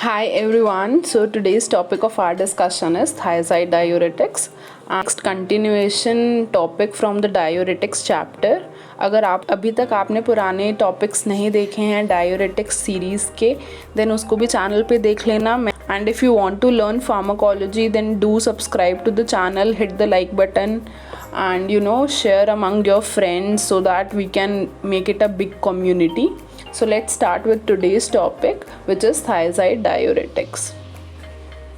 Hi everyone. So today's topic of our discussion is thiazide diuretics. Next continuation topic from the diuretics chapter. अगर आप अभी तक आपने पुराने टॉपिक्स नहीं देखे हैं डायोरेटिक्स सीरीज़ के, देन उसको भी चैनल पे देख लेना. And if you want to learn pharmacology, then do subscribe to the channel, hit the like button, and share among your friends so that we can make it a big community. So let's start with today's topic, which is thiazide diuretics.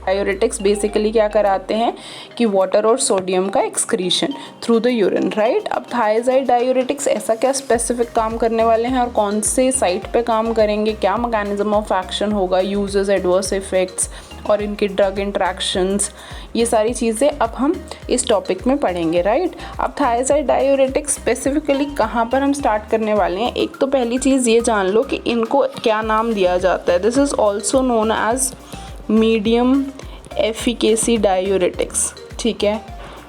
Diuretics basically क्या कराते हैं कि water और sodium का excretion through the urine, right. अब thiazide diuretics ऐसा क्या specific काम करने वाले हैं और कौन से साइट पे काम करेंगे, क्या मैकेनिज्म ऑफ एक्शन होगा, यूजेस, एडवर्स इफेक्ट्स और इनकी ड्रग इंट्रैक्शंस, ये सारी चीज़ें अब हम इस टॉपिक में पढ़ेंगे, राइट. अब थायजाइड डायोरेटिक्स स्पेसिफिकली कहाँ पर हम स्टार्ट करने वाले हैं. एक तो पहली चीज़ ये जान लो कि इनको क्या नाम दिया जाता है. This is also known as medium efficacy diuretics, ठीक है.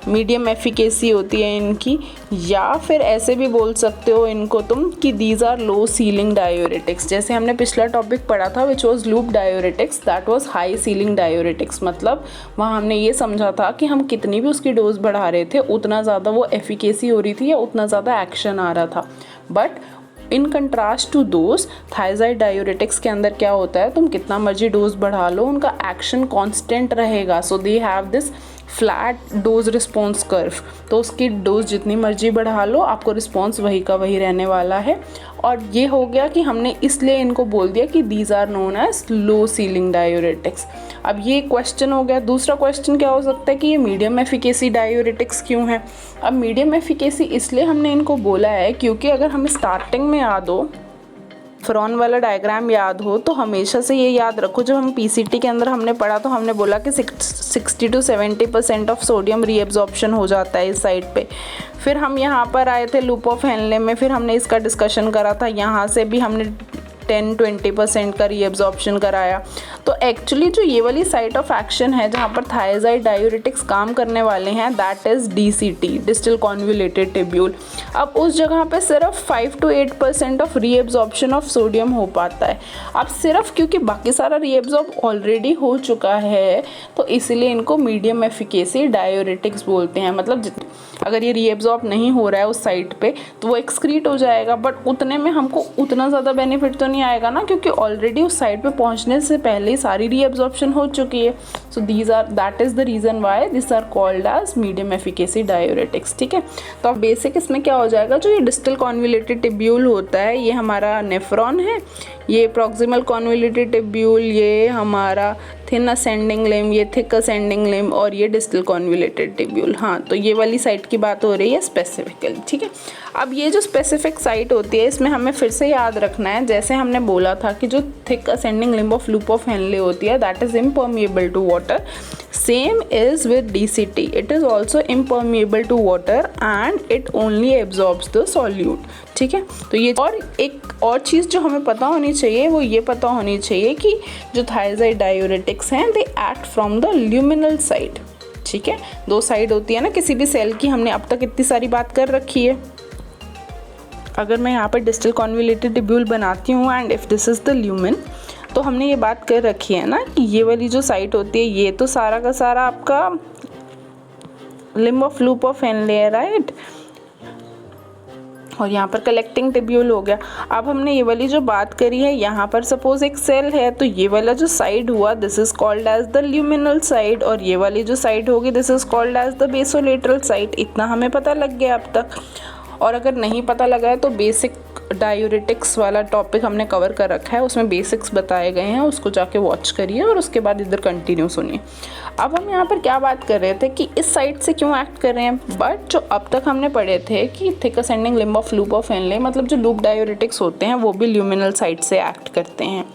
मीडियम एफिकेसी होती है इनकी, या फिर ऐसे भी बोल सकते हो इनको तुम कि these are low ceiling diuretics. जैसे हमने पिछला टॉपिक पढ़ा था which was loop diuretics, that was high ceiling diuretics. मतलब वहाँ हमने ये समझा था कि हम कितनी भी उसकी डोज बढ़ा रहे थे उतना ज़्यादा वो एफिकेसी हो रही थी या उतना ज़्यादा एक्शन आ रहा था. But in contrast to those thiazide diuretics के अंदर क्या होता है, तुम कितना मर्जी डोज बढ़ा लो उनका एक्शन कांस्टेंट रहेगा. So they have this flat dose response curve. तो उसकी डोज जितनी मर्जी बढ़ा लो आपको रिस्पॉन्स वही का वही रहने वाला है. और ये हो गया कि हमने इसलिए इनको बोल दिया कि these are known as low ceiling diuretics. अब ये क्वेश्चन हो गया. दूसरा क्वेश्चन क्या हो सकता है कि ये मीडियम एफिकेसी डायोरेटिक्स क्यों है. अब मीडियम एफिकेसी इसलिए हमने इनको बोला है क्योंकि अगर हमें स्टार्टिंग में याद हो, फ्रॉन वाला डायग्राम याद हो, तो हमेशा से ये याद रखो, जब हम पीसीटी के अंदर हमने पढ़ा तो हमने बोला कि 60 to 70% ऑफ सोडियम रीएब्जॉर्प्शन हो जाता है इस साइड पे. फिर हम यहाँ पर आए थे लूप ऑफ हेनले में, फिर हमने इसका डिस्कशन करा था. यहाँ से भी हमने 10-20% का रीएब्जॉर्प्शन कराया. तो एक्चुअली जो ये वाली साइट ऑफ एक्शन है जहाँ पर थायजाइड डायोरेटिक्स काम करने वाले हैं, that is DCT, distal convoluted tubule. अब उस जगह पे सिर्फ 5 to 8% of reabsorption of sodium हो पाता है. अब सिर्फ क्योंकि बाकी सारा रीएब्जॉर्ब ऑलरेडी हो चुका है तो इसलिए इनको मीडियम एफिकेसी डायोरेटिक्स बोलते हैं. मतलब अगर ये रीएब्जॉर्ब नहीं हो रहा है उस साइट पे तो वो एक्सक्रीट हो जाएगा, बट उतने में हमको उतना ज़्यादा बेनिफिट तो नहीं आएगा ना, क्योंकि ऑलरेडी उस साइट पे पहुंचने से पहले ही सारी रीएब्जॉर्प्शन हो चुकी है. So that is the reason why this are called as medium efficacy diuretics, ठीक है. तो अब बेसिक इसमें क्या हो जाएगा, जो ये डिस्टल कॉन्वोल्यूटेड टिब्यूल होता है ये हमारा नेफ्रॉन है, ये प्रॉक्सिमल कॉन्वोल्यूटेड टिब्यूल, ये हमारा थिन असेंडिंग लिम्ब, ये थिक असेंडिंग लिम्ब, और ये डिस्टल कॉन्वोल्यूटेड टिब्यूल. हाँ, तो ये वाली साइट की बात हो रही है स्पेसिफिकली, ठीक है. अब ये जो स्पेसिफिक साइट होती है इसमें हमें फिर से याद रखना है, जैसे हमने बोला था कि जो thick ascending limb of loop of Henle होती है that is impermeable to water. Same is with DCT, it is also impermeable to water and it only absorbs the solute, ठीक है. तो ये और एक और चीज़ जो हमें पता होनी चाहिए वो ये पता होनी चाहिए कि जो थायजाइड डायोरेटिक्स हैं they act from the luminal side, ठीक है. दो साइड होती है ना किसी भी सेल की, हमने अब तक इतनी सारी बात कर रखी है. अगर मैं यहाँ पर डिस्टल कॉन्वोल्यूटेड टिब्यूल बनाती हूँ and if this is the lumen, तो हमने ये बात कर रखी है ना कि ये वाली जो साइट होती है ये तो सारा का सारा आपका limb of loop of Henley है, राइट. और यहाँ पर कलेक्टिंग टिब्यूल हो गया. अब हमने ये वाली जो बात करी है, यहाँ पर सपोज एक सेल है तो ये वाला जो साइड हुआ this is called as the luminal side, और ये वाली जो साइड होगी this is called as the basolateral side. इतना हमें पता लग गया अब तक. और अगर नहीं पता लगा है तो बेसिक डायोरेटिक्स वाला टॉपिक हमने कवर कर रखा है, उसमें बेसिक्स बताए गए हैं, उसको जाके वॉच करिए और उसके बाद इधर कंटिन्यू सुनिए. अब हम यहाँ पर क्या बात कर रहे थे कि इस साइड से क्यों एक्ट कर रहे हैं, बट जो अब तक हमने पढ़े थे कि thick ascending limb of loop of Henley, मतलब जो लूप डायोरेटिक्स होते हैं वो भी ल्यूमिनल साइड से एक्ट करते हैं.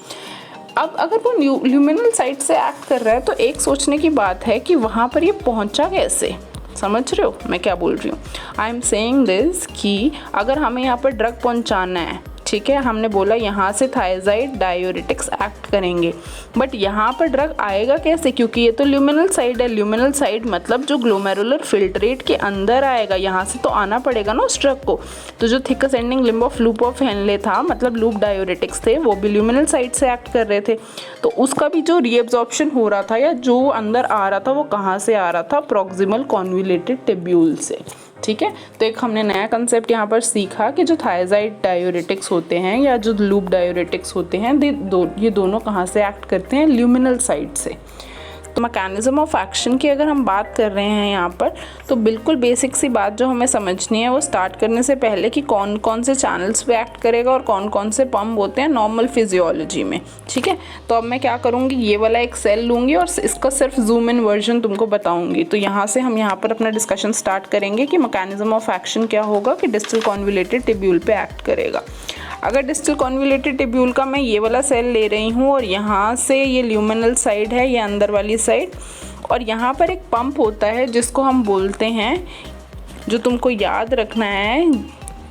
अब अगर वो ल्यूमिनल साइड से एक्ट कर रहा है तो एक सोचने की बात है कि वहाँ पर ये पहुँचा कैसे. समझ रहे हो मैं क्या बोल रही हूँ. आई एम सेइंग दिस कि अगर हमें यहाँ पर ड्रग पहुँचाना है ठीक है, हमने बोला यहाँ से थायजाइड डायूरेटिक्स एक्ट करेंगे, बट यहाँ पर ड्रग आएगा कैसे, क्योंकि ये तो ल्यूमिनल साइड है। ल्यूमिनल साइड मतलब जो ग्लोमेरुलर फिल्ट्रेट के अंदर आएगा, यहाँ से तो आना पड़ेगा ना उस ड्रग को। तो जो thick ascending limb of loop of Henley था, मतलब लूप डायूरेटिक्स थे, वो भी ल्यूमिनल साइड से एक्ट कर रहे थे। तो उसका भी जो रीएब्जॉर्प्शन हो रहा था या जो अंदर आ रहा था, वो कहाँ से आ रहा था, प्रॉक्सिमल कॉन्वोल्यूटेड टिब्यूल से। ठीक है, तो एक हमने नया कंसेप्ट यहाँ पर सीखा कि जो थायजाइड डायूरेटिक्स होते हैं या जो लूप डायूरेटिक्स होते हैं, ये दोनों कहाँ से एक्ट करते हैं, ल्यूमिनल साइड से। तो मैकेनिज्म ऑफ एक्शन की अगर हम बात कर रहे हैं यहाँ पर, तो बिल्कुल बेसिक सी बात जो हमें समझनी है वो स्टार्ट करने से पहले कि कौन कौन से चैनल्स पे एक्ट करेगा और कौन कौन से पंप होते हैं नॉर्मल फिजियोलॉजी में। ठीक है, तो अब मैं क्या करूँगी, ये वाला एक सेल लूँगी और इसका सिर्फ जूम इन वर्जन तुमको बताऊँगी। तो यहाँ से हम यहाँ पर अपना डिस्कशन स्टार्ट करेंगे कि मैकेनिज्म ऑफ एक्शन क्या होगा कि डिस्टल कॉन्वोल्यूटेड टिब्यूल पे एक्ट करेगा। अगर डिस्टल कॉन्वोल्यूटेड टिब्यूल का मैं ये वाला सेल ले रही हूँ और यहाँ से ये ल्यूमिनल साइड है, ये अंदर वाली साइड, और यहाँ पर एक पंप होता है जिसको हम बोलते हैं, जो तुमको याद रखना है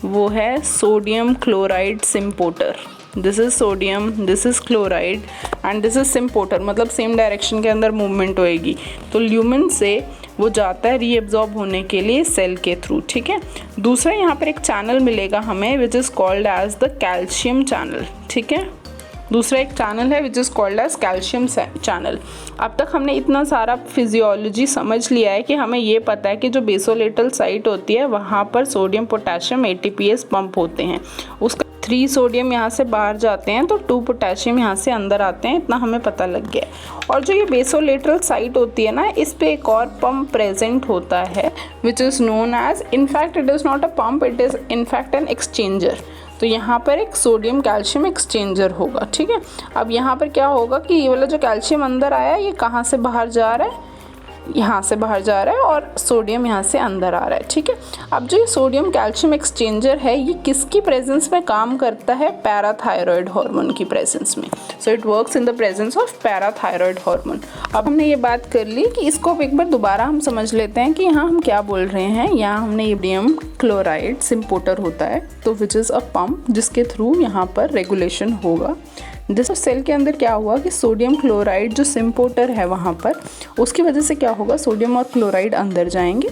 वो है sodium chloride symporter. This is sodium, this is chloride and this is symporter, मतलब सेम डायरेक्शन के अंदर मूवमेंट होएगी। तो ल्यूमिन से वो जाता है रीएब्जॉर्ब होने के लिए सेल के थ्रू। ठीक है, दूसरा यहाँ पर एक चैनल मिलेगा हमें which is called as the calcium channel. ठीक है, दूसरा एक चैनल है which is called as calcium channel. अब तक हमने इतना सारा फिजियोलॉजी समझ लिया है कि हमें ये पता है कि जो बेसोलेटल साइट होती है वहाँ पर सोडियम पोटेशियम ATPase पंप होते हैं। उसका 3 सोडियम यहाँ से बाहर जाते हैं तो 2 पोटेशियम यहाँ से अंदर आते हैं, इतना हमें पता लग गया। और जो ये बेसोलेटरल साइट होती है ना, इस पे एक और पंप प्रेजेंट होता है which is known as, in fact it is not a pump, it is in fact an exchanger. तो यहाँ पर एक सोडियम कैल्शियम एक्सचेंजर होगा। ठीक है, अब यहाँ पर क्या होगा कि ये वाला जो कैल्शियम अंदर आया, ये कहाँ से बाहर जा रहा है, यहाँ से बाहर जा रहा है, और सोडियम यहाँ से अंदर आ रहा है। ठीक है, अब जो ये सोडियम कैल्शियम एक्सचेंजर है, ये किसकी प्रेजेंस में काम करता है, पैराथायरॉयड हार्मोन की प्रेजेंस में। So it works in the presence of parathyroid hormone. अब हमने ये बात कर ली कि इसको अब एक बार दोबारा हम समझ लेते हैं कि यहाँ हम क्या बोल रहे हैं। यहाँ हमने सोडियम क्लोराइड सिम्पोर्टर होता है, तो विच इज़ अ पंप जिसके थ्रू यहाँ पर रेगुलेशन होगा। जिस सेल के अंदर क्या हुआ कि सोडियम क्लोराइड जो सिम्पोर्टर है वहाँ पर, उसकी वजह से क्या होगा, सोडियम और क्लोराइड अंदर जाएंगे।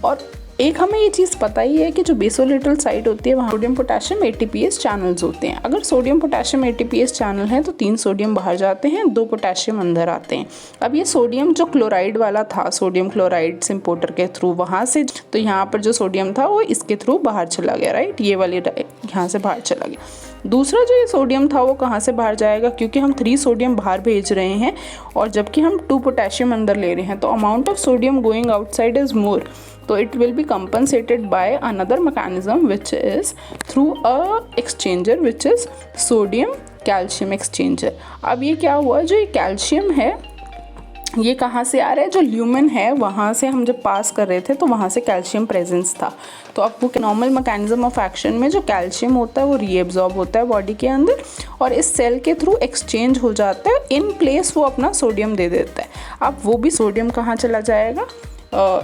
और एक हमें ये चीज़ पता ही है कि जो बेसोलेटरल साइट होती है वहाँ सोडियम पोटेशियम ATPase चैनल्स होते हैं। अगर सोडियम पोटेशियम ATPase चैनल है तो 3 सोडियम बाहर जाते हैं, 2 पोटेशियम अंदर आते हैं। अब ये सोडियम जो क्लोराइड वाला था, सोडियम क्लोराइड सिम्पोर्टर के थ्रू वहाँ से, तो यहाँ पर जो सोडियम था वो इसके थ्रू बाहर चला गया, राइट, ये वाली यहाँ से बाहर चला गया। दूसरा जो ये सोडियम था वो कहाँ से बाहर जाएगा, क्योंकि हम 3 सोडियम बाहर भेज रहे हैं और जबकि हम 2 पोटेशियम अंदर ले रहे हैं, तो amount of sodium going outside is more. तो it will be compensated by another mechanism which is through a exchanger which is sodium calcium exchanger। अब ये क्या हुआ, जो ये कैल्शियम है ये कहाँ से आ रहा है, जो ल्यूमेन है वहाँ से हम जब पास कर रहे थे तो वहाँ से कैल्शियम प्रेजेंस था। तो अब वो नॉर्मल मैकेनिज्म ऑफ एक्शन में जो कैल्शियम होता है वो रीएब्जॉर्ब होता है बॉडी के अंदर और इस सेल के थ्रू एक्सचेंज हो जाता है, इन प्लेस वो अपना सोडियम दे देता है। अब वो भी सोडियम कहाँ चला जाएगा,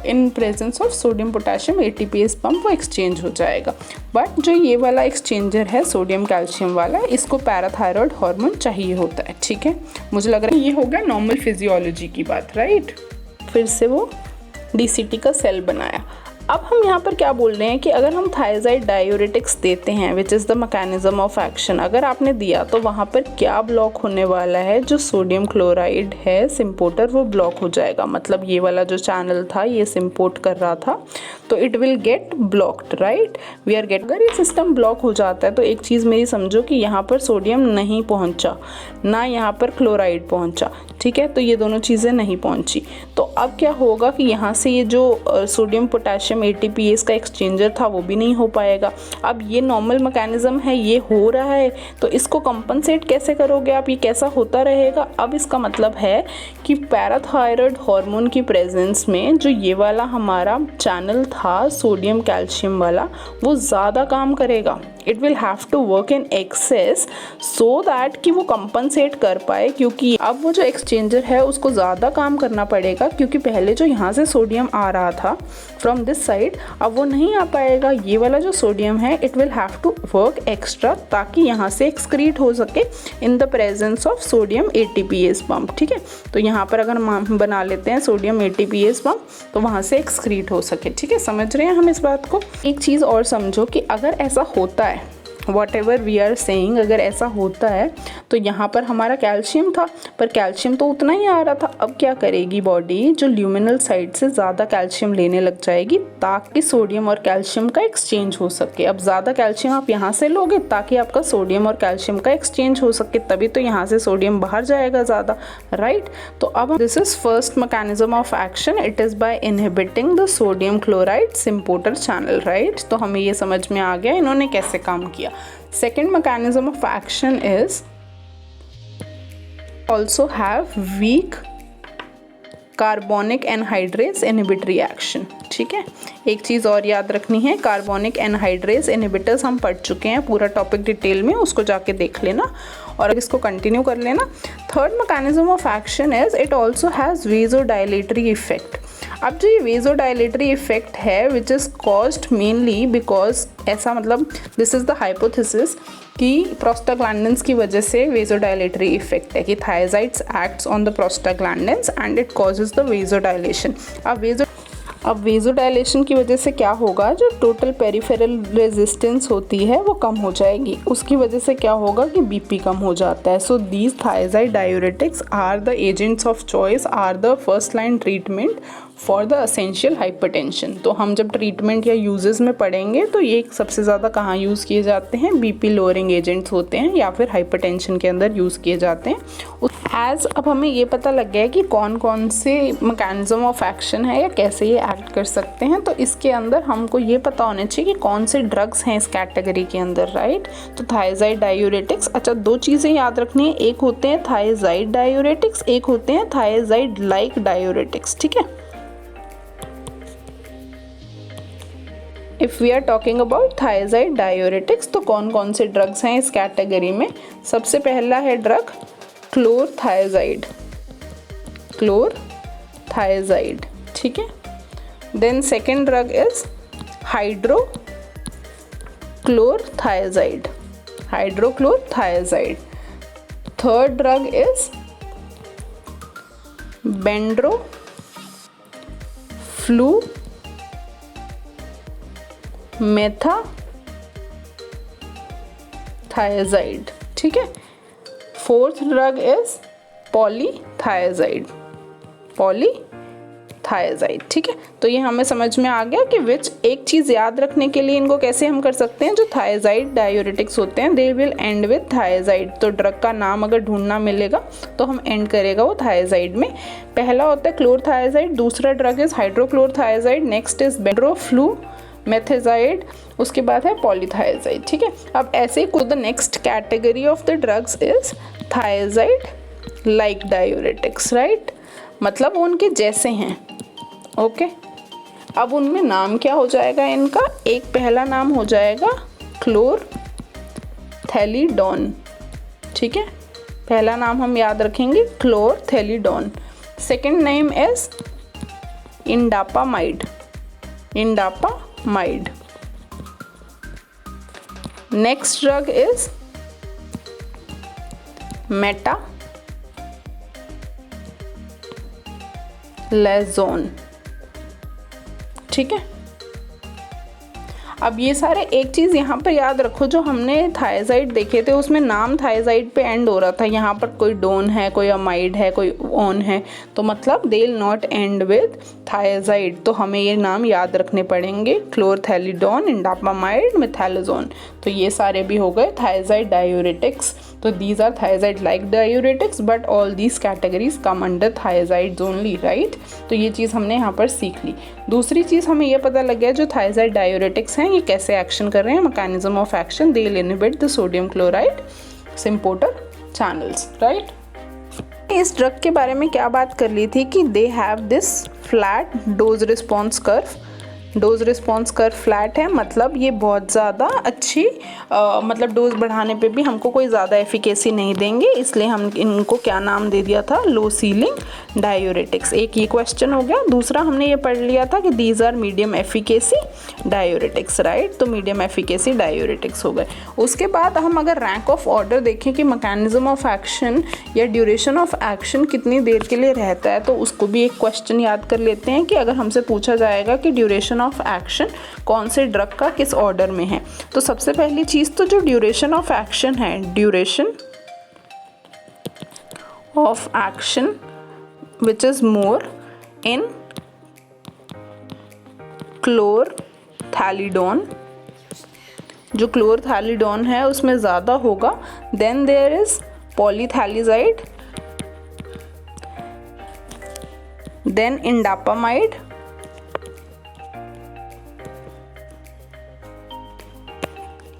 in presence of sodium potassium ATPase pump वो एक्सचेंज हो जाएगा। बट जो ये वाला एक्सचेंजर है सोडियम कैल्शियम वाला, इसको पैराथायरॉयड हार्मोन चाहिए होता है। ठीक है, मुझे लग रहा है ये हो गया नॉर्मल फिजियोलॉजी की बात, राइट। फिर से वो DCT का सेल बनाया। अब हम यहाँ पर क्या बोल रहे हैं कि अगर हम थायजाइड डायूरेटिक्स देते हैं which is the mechanism of action, अगर आपने दिया तो वहाँ पर क्या ब्लॉक होने वाला है, जो सोडियम क्लोराइड है सिम्पोर्टर वो ब्लॉक हो जाएगा। मतलब ये वाला जो चैनल था ये सिम्पोर्ट कर रहा था तो it will get blocked, right, we are get. अगर ये सिस्टम ब्लॉक हो जाता है तो एक चीज़ मेरी समझो कि यहाँ पर सोडियम नहीं पहुँचा, ना यहाँ पर क्लोराइड पहुँचा। ठीक है, तो ये दोनों चीज़ें नहीं पहुँची। तो अब क्या होगा कि यहाँ से ये जो सोडियम पोटेशियम ATPase का एक्सचेंजर था वो भी नहीं हो पाएगा। अब ये नॉर्मल मैकेनिज्म है, ये हो रहा है, तो इसको कंपनसेट कैसे करोगे आप, ये कैसा होता रहेगा। अब इसका मतलब है कि पैराथायरॉयड हार्मोन की प्रेजेंस में जो ये वाला हमारा चैनल था सोडियम कैल्शियम वाला वो ज़्यादा काम करेगा, it will have to work in excess so that कि वो कंपनसेट कर पाए, क्योंकि अब वो जो एक्सचेंजर है उसको ज़्यादा काम करना पड़ेगा, क्योंकि पहले जो यहाँ से सोडियम आ रहा था फ्रॉम दिस साइड, अब वो नहीं आ पाएगा। ये वाला जो सोडियम है it will have to work extra ताकि यहाँ से एक्सक्रीट हो सके in the presence of sodium ATPase pump. ठीक है, तो यहाँ पर अगर हम बना लेते हैं सोडियम ATPase पम्प तो वहाँ से एक्सक्रीट हो सके। ठीक है, समझ रहे हैं हम इस बात को। एक चीज़ और समझो कि अगर ऐसा होता है, whatever we are saying, अगर ऐसा होता है तो यहाँ पर हमारा कैल्शियम था, पर कैल्शियम तो उतना ही आ रहा था। अब क्या करेगी बॉडी, जो ल्यूमिनल साइड से ज़्यादा कैल्शियम लेने लग जाएगी ताकि सोडियम और कैल्शियम का एक्सचेंज हो सके। अब ज़्यादा कैल्शियम आप यहाँ से लोगे ताकि आपका सोडियम और कैल्शियम का एक्सचेंज हो सके, तभी तो यहाँ से सोडियम बाहर जाएगा ज़्यादा, राइट। तो अब this is first mechanism of action, it is by inhibiting the sodium chloride symporter channel, right. तो हमें ये समझ में आ गया इन्होंने कैसे काम किया। Second mechanism of action is also have weak carbonic anhydrase inhibitory action. ठीक है, एक चीज़ और याद रखनी है, कार्बोनिक एनहाइड्रेस इनहिबिटर्स हम पढ़ चुके हैं, पूरा टॉपिक डिटेल में, उसको जाके देख लेना और इसको कंटिन्यू कर लेना। Third mechanism of action is it also has vasodilatory effect. अब जो ये वेज़ोडाइलेटरी इफेक्ट है which is caused mainly because, ऐसा मतलब दिस इज़ द हाइपोथेसिस कि प्रोस्टाग्लैंडिन्स की वजह से वेज़ोडाइलेटरी इफेक्ट है, कि thiazides acts on the prostaglandins and it causes the vasodilation. अब वेज़ोडाइलेशन की वजह से क्या होगा, जो टोटल पेरिफेरल रेजिस्टेंस होती है वो कम हो जाएगी, उसकी वजह से क्या होगा कि बीपी कम हो जाता है। So these thiazide diuretics are the agents of choice, are the first line treatment for the essential hypertension. तो हम जब ट्रीटमेंट या यूजेस में पढ़ेंगे तो ये सबसे ज़्यादा कहाँ यूज़ किए जाते हैं, बीपी लोअरिंग एजेंट्स होते हैं या फिर हाइपरटेंशन के अंदर यूज़ किए जाते हैं। एज अब हमें ये पता लग गया है कि कौन कौन से मैकेनिज्म ऑफ एक्शन है या कैसे ये एक्ट कर सकते हैं, तो इसके अंदर हमको ये पता होना चाहिए कि कौन से ड्रग्स हैं इस कैटेगरी के अंदर, राइट। तो थायराइड डायूरेटिक्स, अच्छा दो चीज़ें याद रखनी है, एक होते हैं थायराइड डायूरेटिक्स, एक होते हैं थायराइड लाइक डायूरेटिक्स। ठीक है, if we are talking about thiazide diuretics तो कौन कौन से ड्रग्स हैं इस कैटेगरी में। सबसे पहला है ड्रग क्लोरथायजाइड, क्लोरथायजाइड। ठीक है, then second drug is hydrochlorothiazide, hydrochlorothiazide. Third drug is bendroflumethiazide. ठीक है, fourth drug is polythiazide, polythiazide. ठीक है, तो ये हमें समझ में आ गया कि विच, एक चीज़ याद रखने के लिए इनको कैसे हम कर सकते हैं, जो थायराइड डायूरेटिक्स होते हैं they will and with thyroid. तो ड्रग का नाम अगर ढूंढना मिलेगा तो हम एंड करेगा वो थायराइड में। पहला होता है क्लोरथायजाइड, दूसरा drug is hydrochlorothiazide, next is bendroflumethiazide, उसके बाद है पॉलीथायजाइड। ठीक है, अब ऐसे ही the next category of the drugs is thiazide like diuretics, right, मतलब वो उनके जैसे हैं। ओके, अब उनमें नाम क्या हो जाएगा इनका, एक पहला नाम हो जाएगा क्लोरथैलिडोन। ठीक है, पहला नाम हम याद रखेंगे chlorthalidone. Second name is indapamide, indapamide. Next drug is metolazone. ठीक है, अब ये सारे एक चीज़ यहाँ पर याद रखो, जो हमने थायराइड देखे थे उसमें नाम थायराइड पे एंड हो रहा था, यहाँ पर कोई डोन है, कोई अमाइड है, कोई ओन है, तो मतलब they will not and with thyroid. तो हमें ये नाम याद रखने पड़ेंगे, क्लोरथैलिडोन, इंडापामाइड, मेथालेजोन। तो ये सारे भी हो गए थायराइड डायूरेटिक्स। तो these are thiazide like diuretics but all these categories come under thiazide only, right. तो ये चीज़ हमने यहाँ पर सीख ली। दूसरी चीज़ हमें ये पता लग गया जो थायराइड डायूरेटिक्स हैं ये कैसे एक्शन कर रहे हैं, mechanism of action, they will inhibit the sodium chloride symporter channels, right. इस ड्रग के बारे में क्या बात कर ली थी कि they have this flat dose response curve, dose response curve flat है, मतलब ये बहुत ज़्यादा अच्छी मतलब डोज बढ़ाने पे भी हमको कोई ज़्यादा एफिकेसी नहीं देंगे, इसलिए हम इनको क्या नाम दे दिया था, लो सीलिंग डायूरेटिक्स। एक ये क्वेश्चन हो गया। दूसरा हमने ये पढ़ लिया था कि these are medium efficacy diuretics, right. तो मीडियम एफिकेसी डायूरेटिक्स हो गए। उसके बाद हम अगर रैंक ऑफ ऑर्डर देखें कि मैकेनिज्म ऑफ एक्शन या ड्यूरेशन ऑफ एक्शन कितनी देर के लिए रहता है, तो उसको भी एक क्वेश्चन याद कर लेते हैं कि अगर हमसे पूछा जाएगा कि ड्यूरेशन ऑफ एक्शन कौन से ड्रग का किस ऑर्डर में है, तो सबसे पहली चीज़ तो जो ड्यूरेशन ऑफ एक्शन है, duration of action which is more in chlorthalidone, जो क्लोरथैलिडोन है उसमें ज़्यादा होगा। Then there is polythiazide, then indapamide,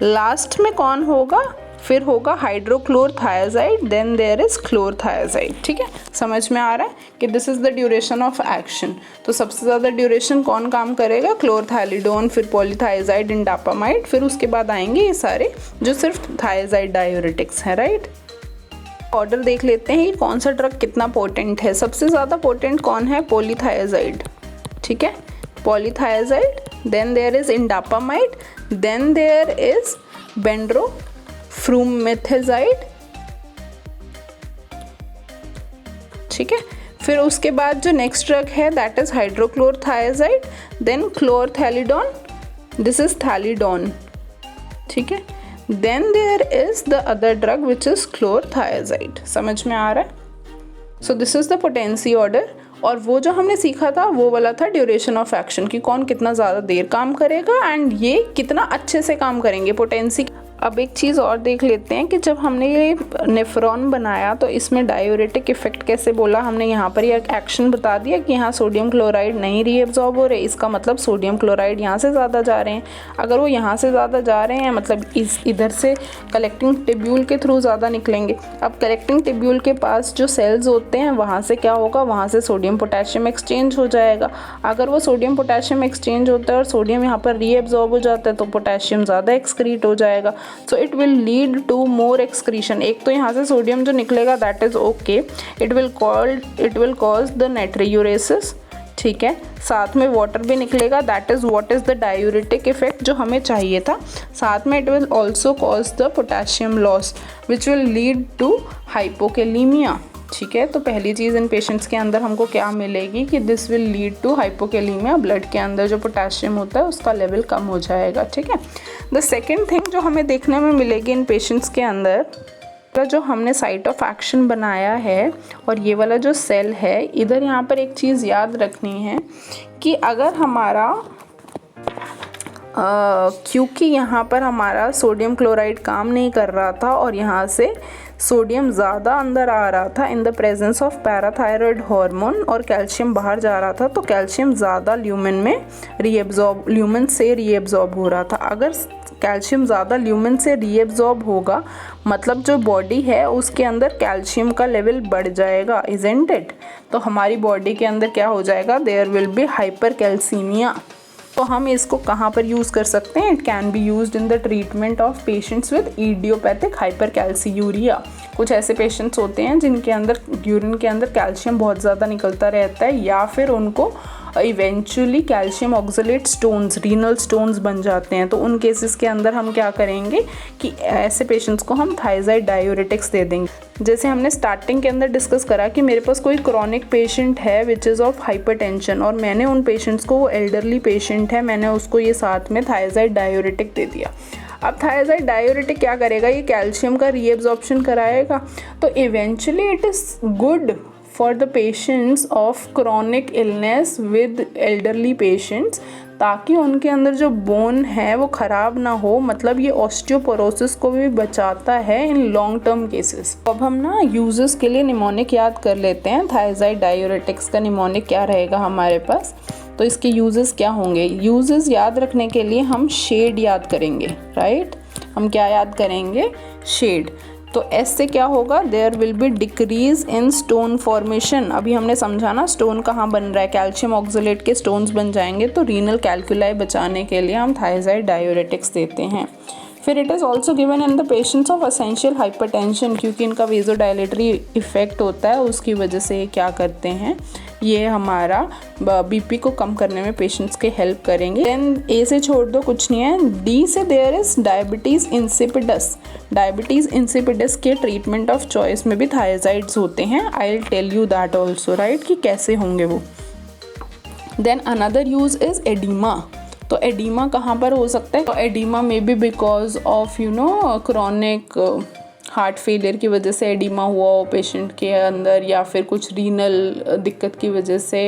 last में कौन होगा, फिर होगा hydrochlorothiazide, then there is chlorothiazide. ठीक है, समझ में आ रहा है कि this is the duration of action. तो सबसे ज़्यादा ड्यूरेशन कौन काम करेगा, क्लोरथैलिडोन, फिर पॉलीथायाजाइड, इंडापामाइड, फिर उसके बाद आएंगे ये सारे जो सिर्फ थायाजाइड डायूरेटिक्स हैं, राइट। ऑर्डर देख लेते हैं कि कौन सा ड्रग कितना पोटेंट है। सबसे ज़्यादा पोटेंट कौन है, पॉलीथायाजाइड। ठीक है, polythiazide, then there is indapamide, then there is bendroflumethiazide. ठीक है, फिर उसके बाद जो नेक्स्ट ड्रग है that is hydrochlorothiazide, then chlorthalidone, this is thalidone. ठीक है, then there is the other drug which is chlorothiazide. समझ में आ रहा है। So this is the potency order. और वो जो हमने सीखा था वो वाला था ड्यूरेशन ऑफ एक्शन कि कौन कितना ज़्यादा देर काम करेगा एंड ये कितना अच्छे से काम करेंगे, पोटेंसी। अब एक चीज़ और देख लेते हैं कि जब हमने ये नेफ्रॉन बनाया तो इसमें डायूरेटिक इफेक्ट कैसे बोला हमने, यहाँ पर ये एक्शन बता दिया कि यहाँ सोडियम क्लोराइड नहीं रीएब्जॉर्ब हो रहे, इसका मतलब सोडियम क्लोराइड यहाँ से ज़्यादा जा रहे हैं। अगर वो यहाँ से ज़्यादा जा रहे हैं मतलब इधर से कलेक्टिंग टिब्यूल के थ्रू ज़्यादा निकलेंगे। अब कलेक्टिंग टिब्यूल के पास जो सेल्स होते हैं वहाँ से क्या होगा, वहाँ से सोडियम पोटेशियम एक्सचेंज हो जाएगा। अगर वो सोडियम पोटेशियम एक्सचेंज होता है और सोडियम यहाँ पर रीएब्जॉर्ब हो जाता है तो पोटेशियम ज़्यादा एक्सक्रीट हो जाएगा। So it will lead to more excretion. एक तो यहाँ से सोडियम जो निकलेगा that is okay, it will cause the natriuresis. ठीक है, साथ में वाटर भी निकलेगा, that is what is the diuretic effect जो हमें चाहिए था। साथ में it will also cause the potassium loss which will lead to hypokalemia. ठीक है, तो पहली चीज़ इन पेशेंट्स के अंदर हमको क्या मिलेगी कि this will lead to hypokalemia, blood के अंदर जो पोटेशियम होता है उसका लेवल कम हो जाएगा। ठीक है, द सेकेंड थिंग जो हमें देखने में मिलेगी इन पेशेंट्स के अंदर, जो हमने साइट ऑफ एक्शन बनाया है और ये वाला जो सेल है इधर, यहाँ पर एक चीज़ याद रखनी है कि अगर हमारा क्योंकि यहाँ पर हमारा सोडियम क्लोराइड काम नहीं कर रहा था और यहाँ से सोडियम ज़्यादा अंदर आ रहा था इन the presence of parathyroid hormone और कैल्शियम बाहर जा रहा था, तो कैल्शियम ज़्यादा ल्यूमेन में ल्यूमेन से रीएब्जॉर्ब हो रहा था। अगर कैल्शियम ज़्यादा ल्यूमेन से रीएब्जॉर्ब होगा मतलब जो बॉडी है उसके अंदर कैल्शियम का लेवल बढ़ जाएगा, इज़न्ट इट। तो हमारी बॉडी के अंदर क्या हो जाएगा, there will be hypercalcemia. तो हम इसको कहाँ पर यूज़ कर सकते हैं, it can be used in the treatment of patients with idiopathic hypercalciuria. कुछ ऐसे पेशेंट्स होते हैं जिनके अंदर यूरिन के अंदर कैल्शियम बहुत ज़्यादा निकलता रहता है या फिर उनको eventually calcium oxalate stones, renal stones बन जाते हैं। तो उन केसेस के अंदर हम क्या करेंगे कि ऐसे पेशेंट्स को हम थायजाइड डायूरेटिक्स दे देंगे। जैसे हमने स्टार्टिंग के अंदर डिस्कस करा कि मेरे पास कोई क्रॉनिक पेशेंट है विच इज़ ऑफ हाइपरटेंशन और मैंने उन पेशेंट्स को, वो एल्डरली पेशेंट है, मैंने उसको ये साथ में थायजाइड डायूरेटिक दे दिया। अब थायजाइड डायूरेटिक क्या करेगा, ये कैल्शियम का रीएब्जॉर्प्शन कराएगा। तो eventually it is good for the patients of chronic illness with elderly patients, ताकि उनके अंदर जो बोन है वो ख़राब ना हो, मतलब ये ऑस्टियोपोरोसिस को भी बचाता है इन लॉन्ग टर्म केसेस। अब हम ना यूजेस के लिए निमोनिक याद कर लेते हैं। थायजाइड डायूरेटिक्स का निमोनिक क्या रहेगा हमारे पास, तो इसके यूजेस क्या होंगे। यूजेस याद रखने के लिए हम शेड याद करेंगे, राइट। हम क्या याद करेंगे, शेड। तो एस से क्या होगा, there will be decrease in stone formation. अभी हमने समझा ना स्टोन कहाँ बन रहा है, कैल्शियम ऑक्सलेट के स्टोन्स बन जाएंगे, तो रीनल कैल्कुलाई बचाने के लिए हम थायराइड डायूरेटिक्स देते हैं। फिर it is also given in the patients of essential hypertension, क्योंकि इनका वेजोडायलेटरी इफेक्ट होता है, उसकी वजह से ये क्या करते हैं, ये हमारा बीपी को कम करने में पेशेंट्स के हेल्प करेंगे। देन ए से छोड़ दो, कुछ नहीं है। डी से there is diabetes insipidus. Diabetes insipidus के ट्रीटमेंट ऑफ चॉइस में भी थायराइड्स होते हैं। I will tell you that also, right, कि कैसे होंगे वो। Then another use is edema. तो एडिमा कहाँ पर हो सकता है, तो edema may be because of chronic heart failure की वजह से एडिमा हुआ हो पेशेंट के अंदर, या फिर कुछ रीनल दिक्कत की वजह से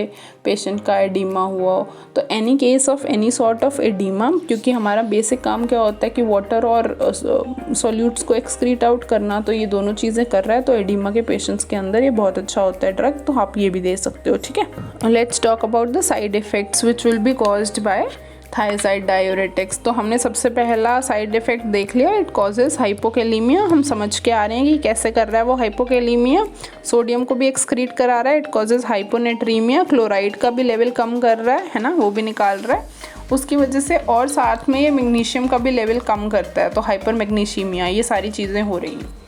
पेशेंट का एडिमा हुआ हो। तो any case of any sort of oedema, क्योंकि हमारा बेसिक काम क्या होता है कि वाटर और सॉल्यूट्स को एक्सक्रीट आउट करना, तो ये दोनों चीज़ें कर रहा है, तो एडिमा के पेशेंट्स के अंदर ये बहुत अच्छा होता है ड्रग, तो आप ये भी दे सकते हो, ठीक है। Let's talk about the side effects which will be caused by thyroid diuretics. तो हमने सबसे पहला साइड इफेक्ट देख लिया, इट कॉजेज हाइपोकैलीमिया। हम समझ के आ रहे हैं कि कैसे कर रहा है वो हाइपोकैलीमिया, सोडियम को भी एक्सक्रीट करा रहा है, इट कॉजेज हाइपोनेट्रीमिया, क्लोराइड का भी लेवल कम कर रहा है ना, वो भी निकाल रहा है उसकी वजह से, और साथ में ये मैग्नीशियम का भी लेवल कम करता है, तो हाइपर मैग्नीशियमिया, ये सारी चीज़ें हो रही हैं।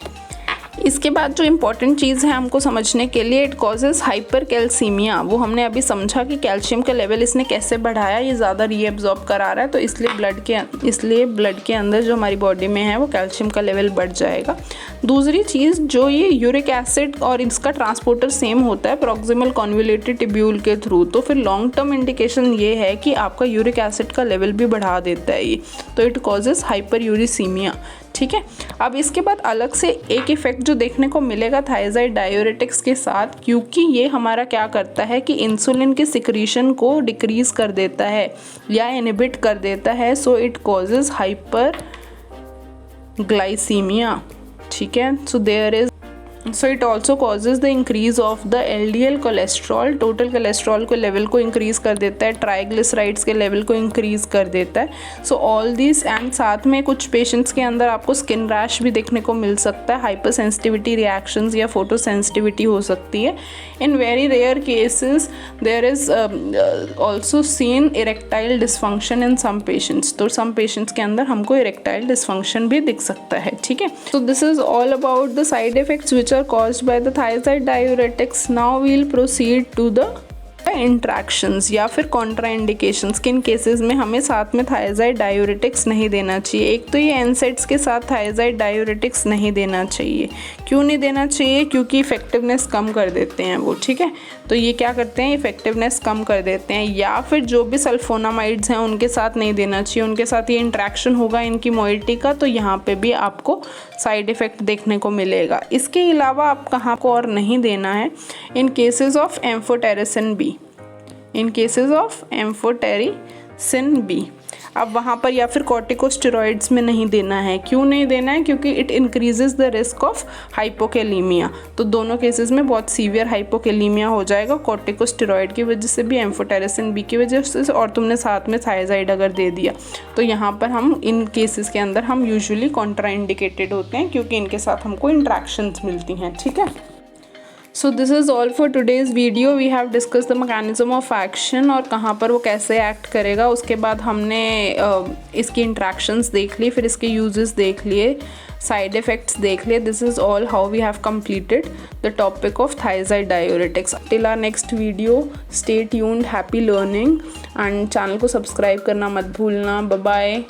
इसके बाद जो इम्पॉर्टेंट चीज़ है हमको समझने के लिए, इट कॉजेज हाइपर कैल्सीमिया। वो हमने अभी समझा कि कैल्शियम का लेवल इसने कैसे बढ़ाया, ये ज़्यादा रीएब्जॉर्ब करा रहा है, तो इसलिए ब्लड के अंदर जो हमारी बॉडी में है वो कैल्शियम का लेवल बढ़ जाएगा। दूसरी चीज़, जो ये यूरिक एसिड और इसका ट्रांसपोर्टर सेम होता है प्रॉक्सिमल कॉन्वोल्यूटेड टिब्यूल के थ्रू, तो फिर लॉन्ग टर्म इंडिकेशन ये है कि आपका यूरिक एसिड का लेवल भी बढ़ा देता है ये, तो इट कॉजेज हाइपर यूरिसीमिया, ठीक है। अब इसके बाद अलग से एक इफेक्ट जो देखने को मिलेगा थायराइड डायूरेटिक्स के साथ, क्योंकि ये हमारा क्या करता है कि इंसुलिन के सिक्रीशन को डिक्रीज कर देता है या इनहिबिट कर देता है, so it causes hyperglycaemia, ठीक है। So it also causes the increase of the LDL cholesterol, total cholesterol को लेवल को इंक्रीज कर देता है, ट्राइग्लिसराइड्स के लेवल को इंक्रीज कर देता है। सो ऑल दिस, एंड साथ में कुछ पेशेंट्स के अंदर आपको स्किन रैश भी देखने को मिल सकता है, हाइपर सेंसिटिविटी रिएक्शंस या फोटो सेंसिटिविटी हो सकती है। In very rare cases there is also seen erectile dysfunction in some patients, तो सम पेशेंट्स के अंदर हमको इरेक्टाइल डिसफंक्शन भी दिख सकता है, ठीक है। So this is all about the side effects which are caused by the thiazide diuretics. Now we'll proceed to the interactions या फिर कॉन्ट्राइंडिकेशंस, किन केसेस में हमें साथ में थायराइड डायूरेटिक्स नहीं देना चाहिए। एक तो ये एनसेड्स के साथ थायराइड डायूरेटिक्स नहीं देना चाहिए। क्यों नहीं देना चाहिए, क्योंकि इफेक्टिवनेस कम कर देते हैं वो, ठीक है। तो ये क्या करते हैं, इफेक्टिवनेस कम कर देते हैं। या फिर जो भी सल्फोनामाइड्स हैं उनके साथ नहीं देना चाहिए, उनके साथ ये इंट्रैक्शन होगा इनकी मोइटी का, तो यहाँ पे भी आपको साइड इफ़ेक्ट देखने को मिलेगा। इसके अलावा आप कहाँ को और नहीं देना है, in cases of amphotericin B, in cases of amphotericin B, अब वहाँ पर या फिर कॉर्टिकोस्टेरॉइड्स में नहीं देना है। क्यों नहीं देना है, क्योंकि it increases the risk of hypokalaemia. तो दोनों केसेस में बहुत सीवियर हाइपोकैलीमिया हो जाएगा, कॉर्टिकोस्टेरॉइड की वजह से भी, एम्फोटेरिसिन बी की वजह से, और तुमने साथ में थायराइड अगर दे दिया, तो यहाँ पर हम इन केसेस के अंदर हम यूजुअली कॉन्ट्राइंडिकेटेड होते हैं, क्योंकि इनके साथ हमको इंट्रैक्शंस मिलती हैं, ठीक है। So this is all for today's video. We have discussed the mechanism of action और कहाँ पर वो कैसे एक्ट करेगा। उसके बाद हमने इसकी इंट्रैक्शंस देख ली, फिर इसके यूजेस देख लिए, साइड इफ़ेक्ट्स देख लिए। This is all how we have completed the topic of thiazide diuretics. Till our next video, stay tuned, happy learning, and channel को सब्सक्राइब करना मत भूलना। Bye bye.